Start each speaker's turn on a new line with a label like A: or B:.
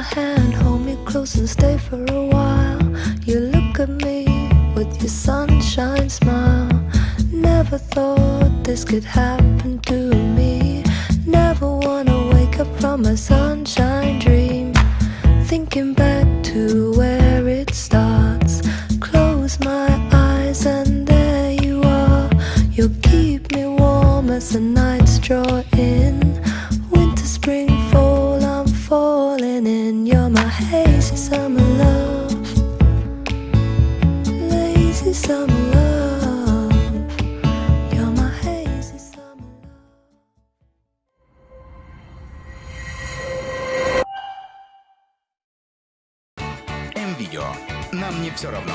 A: hand, hold me close and stay for a while. You look at me with your sunshine smile. Never thought this could happen to me. Never wanna wake up from a sunshine dream. Thinking back to where it starts. Close my eyes and there you are. You keep me warm as the nights draw in. Winter, spring, fall, I'm falling in. You're my hazy summer love. Lazy summer love. You're my hazy summer love.
B: М.Видео. Нам не все равно.